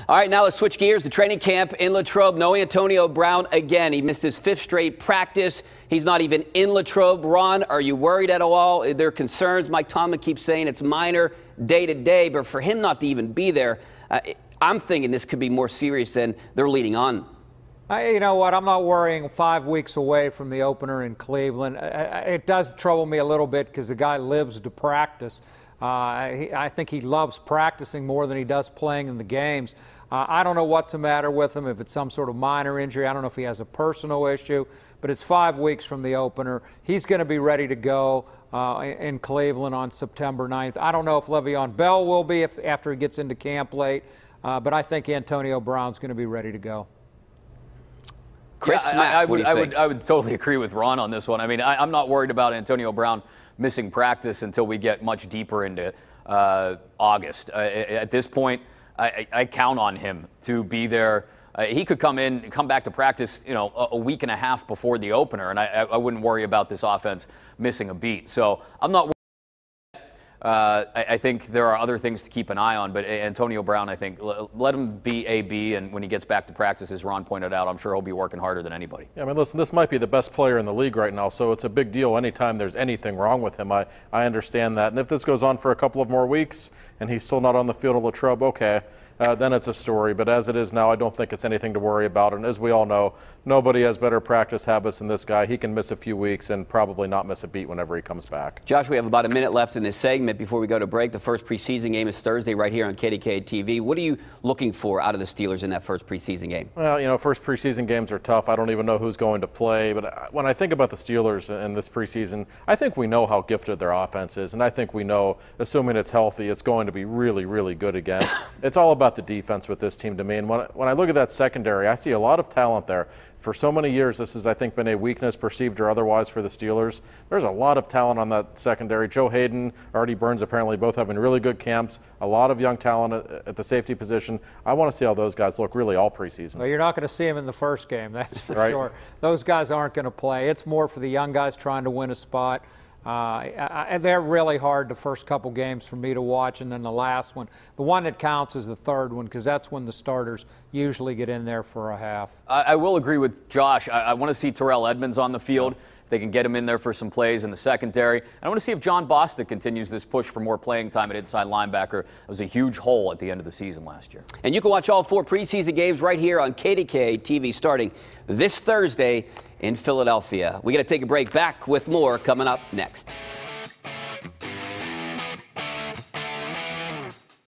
All right, now let's switch gears to training camp in Latrobe. No Antonio Brown again. He missed his 5th straight practice. He's not even in Latrobe. Ron, are you worried at all? Are there concerns? Mike Tomlin keeps saying it's minor day to day, but for him not to even be there, I'm thinking this could be more serious than they're leading on. You know what? I'm not worrying 5 weeks away from the opener in Cleveland. It does trouble me a little bit because the guy lives to practice. I think he loves practicing more than he does playing in the games. I don't know what's the matter with him, if it's some sort of minor injury. I don't know if he has a personal issue, but it's 5 weeks from the opener. He's going to be ready to go in Cleveland on September 9th. I don't know if Le'Veon Bell will be after he gets into camp late, but I think Antonio Brown's going to be ready to go. Chris Mack, I would totally agree with Ron on this one. I mean, I'm not worried about Antonio Brown missing practice until we get much deeper into August. At this point, I count on him to be there. He could come back to practice, a week and a half before the opener, and I wouldn't worry about this offense missing a beat. So I'm not worried. I think there are other things to keep an eye on, but Antonio Brown, I think, let him be AB, and when he gets back to practice, as Ron pointed out, I'm sure he'll be working harder than anybody. Yeah, I mean, listen, this might be the best player in the league right now, so it's a big deal anytime there's anything wrong with him. I understand that, and if this goes on for a couple of more weeks and he's still not on the field at Latrobe, okay, then it's a story. But as it is now, I don't think it's anything to worry about. And as we all know, nobody has better practice habits than this guy. He can miss a few weeks and probably not miss a beat whenever he comes back. Josh, we have about a minute left in this segment before we go to break. The first preseason game is Thursday right here on KDKA-TV. What are you looking for out of the Steelers in that first preseason game? Well, first preseason games are tough. I don't even know who's going to play. But when I think about the Steelers in this preseason, I think we know how gifted their offense is. And I think we know, assuming it's healthy, it's going to be really, really good again. It's all about the defense with this team to me. And when I look at that secondary, I see a lot of talent there. For so many years, this has, I think, been a weakness, perceived or otherwise, for the Steelers. There's a lot of talent on that secondary. Joe Hayden, Artie Burns, apparently both having really good camps. A lot of young talent at the safety position. I want to see how those guys look really all preseason. Well, you're not going to see them in the first game, that's for sure. Those guys aren't going to play. It's more for the young guys trying to win a spot. They're really hard the first couple games for me to watch, and then the last one. The one that counts is the third one, because that's when the starters usually get in there for a half. I will agree with Josh. I want to see Terrell Edmunds on the field. If they can get him in there for some plays in the secondary. I want to see if John Bostic continues this push for more playing time at inside linebacker. It was a huge hole at the end of the season last year. And you can watch all 4 preseason games right here on KDKA-TV starting this Thursday in Philadelphia. We got to take a break. Back with more coming up next.